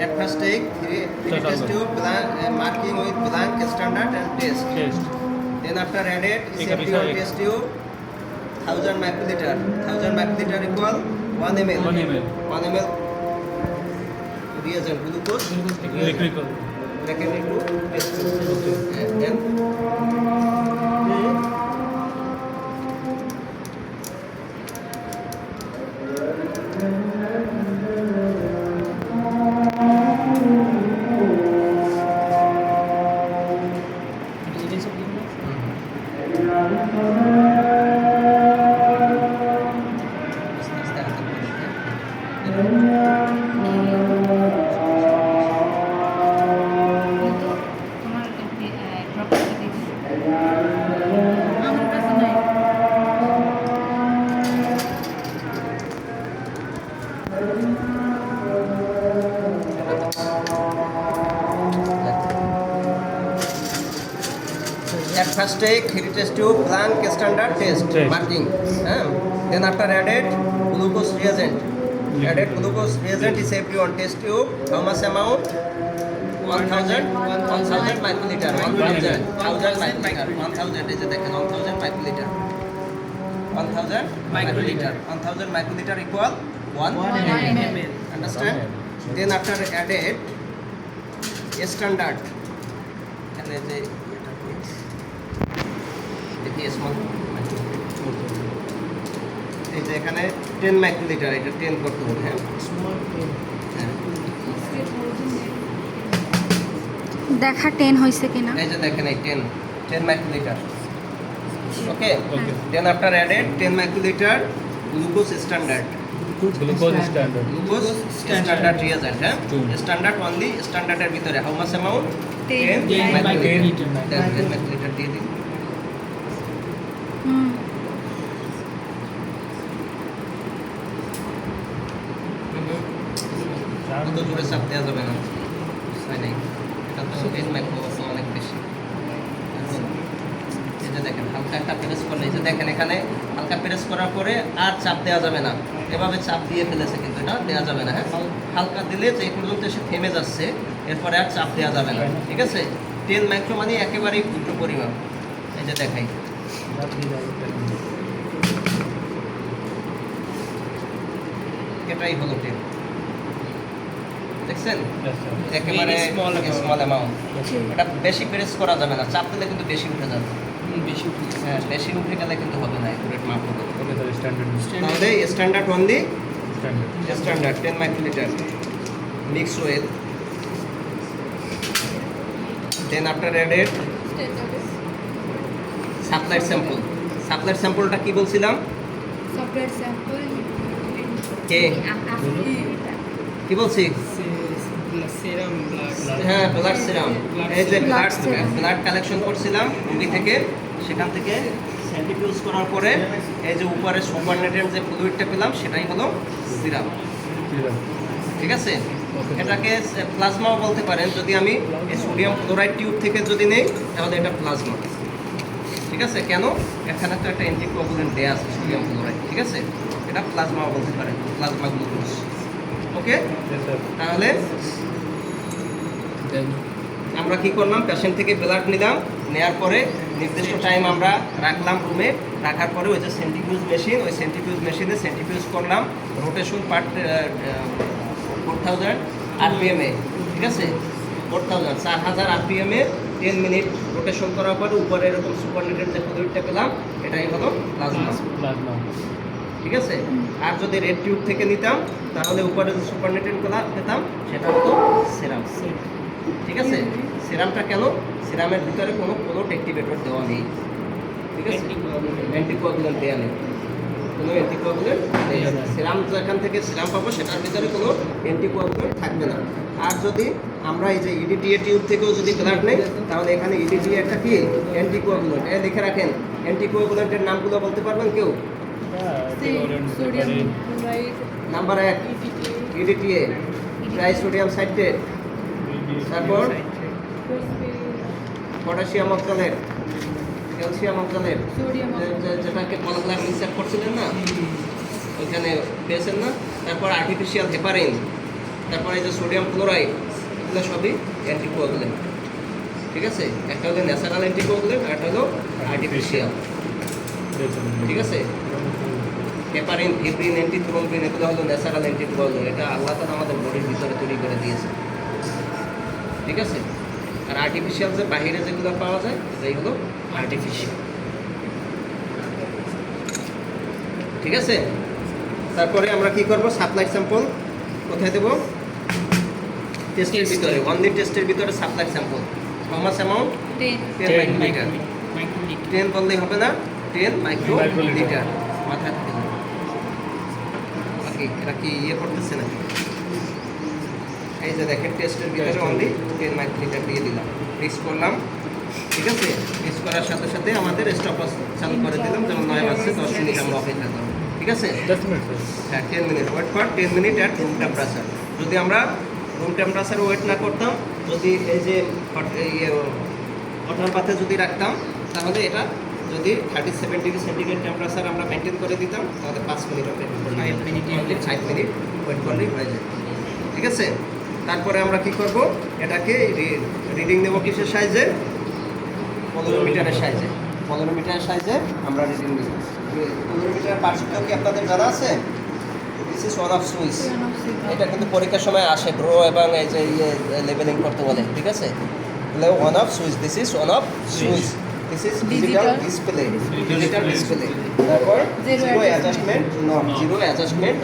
At first take test tube marking with blank standard and test. Then after added safety on test tube 1000 microliter. 1000 microliter equal 1 ml. 1 ml reagent glucose Electrical. taken into test tube. Then at first take heat test tube blank standard test marking. Then after added glucose reagent. Added glucose reagent is safety on test tube. How much amount? 1000 microliter. 1000 microliter. 1000 is the 1000 microliter. 1000 microliter. 1000 microliter equal 1 ml. Understand? Then after added standard. And দেখি small এই যে এখানে 10 microlitre, এটা 10 করতে হবে। হ্যাঁ দেখা 10 হইছে কিনা, এই যে দেখেন এই 10 microlitre. Okay, then after added 10 microlitre glucose standard. Glucose standard reagent. হ্যাঁ, স্ট্যান্ডার্ড অনলি স্ট্যান্ডার্ডের ভিতরে হাউ মাচ অ্যামাউন্ট? 10 মাইক্রোলিটার দিয়ে দিন। কত জোরে চাপ দেওয়া যাবে না, হয় নাই, এটা তো 10 মাইক্রো অনেক বেশি। এই যে দেখেন হালকা একটা প্রেস করলে, এই যে দেখেন এখানে হালকা প্রেস করার পরে আর চাপ দেওয়া যাবে না, এভাবে চাপ দিয়ে ফেলেছে কিন্তু এটা দেওয়া যাবে না। হ্যাঁ, হালকা দিলে যে পর্যন্ত এসে থেমে যাচ্ছে, এরপরে আর চাপ দেওয়া যাবে না। ঠিক আছে, 10 মাইক্রো মানে একেবারেই ক্ষুদ্র পরিমাণ। এই যে দেখাই, এটাই হলো 10। দেখছেন, একেবারে স্মল অ্যামাউন্ট। এটা বেশি প্রেস করা যাবে না, চাপ দিলে কিন্তু বেশি উঠে যাবে। হ্যাঁ, বেশি উঠে গেলে কিন্তু হবে না অ্যাকুরেট মাপ হবে। তাহলে standard only standard 10 microlitre mix well. Then after added supplied sample. Supplied স্যাম্পলটা কি বলছিলাম? সাপ্লাইড স্যাম্পল কে কি বলছি? হ্যাঁ, ব্লাড সিরাম। এই যে ব্লাড কালেকশন করছিলাম রোগী থেকে, সেখান থেকে সেন্ট্রিফিউজ করার পরে এই যে উপরে সুপারনেটের যে ফ্লুইডটা পেলাম সেটাই হলো সিরাম। ঠিক আছে, এটাকে প্লাজমাও বলতে পারেন। যদি আমি এই সোডিয়াম ক্লোরাইড টিউব থেকে যদি নেই তাহলে এটা প্লাজমা। ঠিক আছে, কেন? এখানে তো একটা অ্যান্টিকোয়াগুলেন্ট দেয়া আছে সোডিয়াম ক্লোরাইড। ঠিক আছে, এটা প্লাজমাও বলতে পারেন, প্লাজমা গ্লুকোজ। ওকে, তাহলে আমরা কি করলাম? পেশেন্ট থেকে ব্লাড নিলাম, নেওয়ার পরে নির্দিষ্ট টাইম আমরা রাখলাম রুমে। রাখার পরে ওই যে সেন্ট্রিফিউজ মেশিন, ওই সেন্ট্রিফিউজ মেশিনে সেন্ট্রিফিউজ করলাম রোটেশন পার 4000 আরপিএমে। ঠিক আছে, 4000 আরপিএমে 10 মিনিট রোটেশন করার পরে উপরে এরকম সুপারনেটের যে ফ্লুইডটা পেলাম এটাই হলো প্লাজমা। ঠিক আছে, আর যদি রেড টিউব থেকে নিতাম তাহলে উপরে যে সুপারনেটেড পেতাম সেটা হতো সিরাম। ঠিক আছে, সিরামটা কেন? সিরামের ভিতরে কোনো অ্যাক্টিভেটর দেওয়া নেই। ঠিক আছে, অ্যান্টিকোয়াগুলেন্ট দেওয়া নেই, কোনো অ্যান্টিকোয়াগুলেন্ট নেই। সিরাম যেখান থেকে সিরাম পাবো সেটার ভিতরে কোনো অ্যান্টিকোয়াগুলেন্ট থাকবে না। আর যদি আমরা এই যে ইডিটিএ টিউব থেকেও যদি ব্লাড নেই তাহলে এখানে ইডিটিএ একটা কি অ্যান্টিকোয়াগুলেন্ট, এ লিখে রাখেন। অ্যান্টিকোয়াগুলেন্টের নামগুলো বলতে পারবেন কেউ? নাম্বার 1 ইডিটিএ, ট্রাইসোডিয়াম সাইট্রেট, তারপর পটাশিয়াম অক্সালেট, ক্যালসিয়াম অক্সালেট, যেটাকে পলকলার মিক্সার করছিলেন না, ওইখানে পেয়েছেন না? তারপর আর্টিফিশিয়াল হেপারিন, তারপরে এই যে সোডিয়াম ক্লোরাইড, এগুলো সবই অ্যান্টিকোয়াগুলেন্ট। ঠিক আছে, একটা হলো ন্যাচারাল অ্যান্টিকোয়াগুলেন্ট আর একটা হলো আর্টিফিশিয়াল। ঠিক আছে, হেপারিন, ফিব্রিন, অ্যান্টিথ্রোম্বিন এগুলো হলো ন্যাচারাল অ্যান্টিকোয়াগুলেন্ট, এটা আল্লাহ তাআলা আমাদের বডির ভিতরে তৈরি করে দিয়েছে। ঠিক আছে, আর আর্টিফিশিয়াল যে বাইরে যেগুলো পাওয়া যায় এটাই হলো আর্টিফিশিয়াল। ঠিক আছে, তারপরে আমরা কি করব, সাপ্লাই স্যাম্পল কোথায় দেব, টেস্টের ভিতরে, অনলি টেস্টের ভিতরে supply sample. How much amount, 10 microlitre. 10 বললেই হবে না, 10 মাইক্রোলিটার মাথায় থাকে। বাকি এরা কি করতেছে নাকি? এই যে দেখেন টেস্টের ভিতরে অনলি 10 মাইক্রোলিটার দিয়ে দিলাম, মিক্স করলাম। ঠিক আছে, মিক্স করার সাথে সাথে আমাদের স্টপার চালু করে দিলাম, যেমন 9 বাজছে 10 মিনিট আমরা অপেক্ষা করব। ঠিক আছে, 10 মিনিট, হ্যাঁ 10 minute wait for 10 minute at room temperature. যদি আমরা রুম টেম্পারেচারে ওয়েট না করতাম, যদি এই যে ওঠার পাতে যদি রাখতাম, তাহলে এটা যদি 37 ডিগ্রি সেন্টিগ্রেড টেম্পারেচার আমরা মেনটেন করে দিতাম, তাহলে 5 মিনিট অপেক্ষা করলে 5 মিনিট ওয়েট করলেই হয়ে যায়। ঠিক আছে, তারপরে আমরা কি করব, এটাকে রিডিং নেব কিসের সাইজে, 15 মিটারের সাইজে। 15 মিটারের সাইজে আমরা রিডিং নেব। 15 মিটারের পার্থক্য কি আপনাদের জানা আছে? This is one off switch. এটা কিন্তু পরীক্ষার সময় আসে, ড্র এবং এই যে লেবেলিং করতে বলে। ঠিক আছে, তাহলে one off switch, this is one off switch, this is digital display, digital display. তারপর জিরো অ্যাডজাস্টমেন্ট নব, জিরো অ্যাডজাস্টমেন্ট।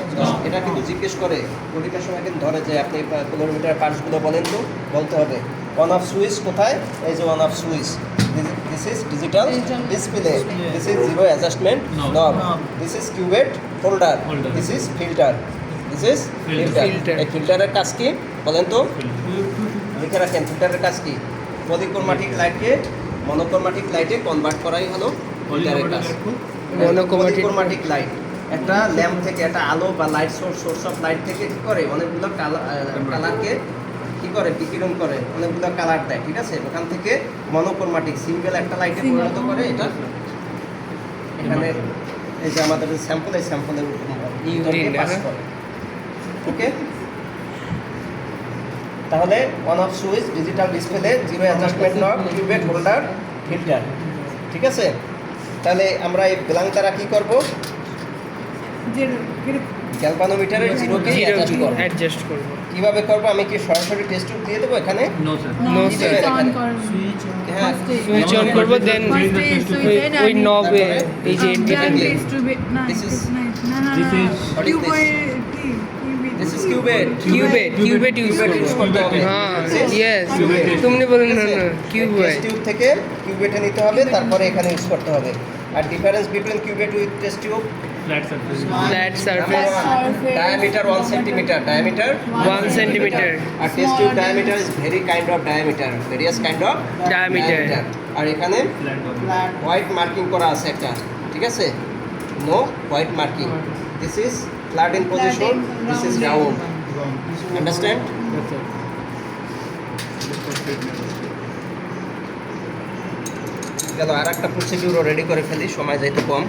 এটা কিন্তু জিজ্ঞেস করে পরীক্ষার সময়, কিন্তু ধরে যে আপনি 15 মিটার পার্টসগুলো বলেন, তো বলতে হবে ওয়ান অফ সুইচ কোথায়, এই যে on off switch, this is digital display, this is zero adjustment knob, this is cuvette holder, this is filter, this is filter. এই ফিল্টারের কাজ কি বলেন তো, লিখে রাখেন। ফিল্টারের কাজ কি, পলিক্রোম্যাটিক লাইটকে মনোক্রোম্যাটিক লাইটে কনভার্ট করাই হলো ফিল্টারের কাজ। মনোক্রোম্যাটিক লাইট একটা ল্যাম্প থেকে, একটা আলো বা লাইট সোর্স অফ লাইট থেকে কী করে, অনেকগুলো কালারকে কী করে, বিকিরণ করে, অনেকগুলো কালার দেয়। ঠিক আছে, ওখান থেকে মনোক্রোম্যাটিক সিঙ্গেল একটা লাইটে পরিণত করে। এটা এখানে এই যে আমাদের স্যাম্পল, এই স্যাম্পলের পাস করে। ওকে, তাহলে one off switch, digital display, zero adjustment নব, কিউবেট হোল্ডার, ফিল্টার। ঠিক আছে, তাহলে আমরা এই ব্ল্যাঙ্ক দ্বারা কী করবো, গ্যালভানোমিটারের জিরোকে অ্যাডজাস্ট করব। কীভাবে করবো, আমি কি সরাসরি টেস্ট টিউব দিয়ে দেবো এখানে? নো স্যার, হ্যাঁ, সুইচ অন করব, দেন ওই নবে এই যে দিস ইজ কিউবেট, কিউবেট ইউজ করব। হ্যাঁ ইয়েস, তুমি বলেন না না কিউবেট টেস্ট টিউব থেকে কিউবেটে নিতে হবে, তারপরে এখানে ইউজ করতে হবে। আর difference between cuvette with test tube, flat surface, flat surface, diameter 1 centimeter, diameter 1 centimeter, আর test tube diameter is very kind of diameter, various kind of Diameter. আর এখানে ফ্ল্যাট হোয়াইট মার্কিং করা আছে একটা। ঠিক আছে, no white marking, this is flat in position, this is round, understand? গেল, আর একটা প্রসিডিউরও রেডি করে ফেলি, সময় যাইতে কম।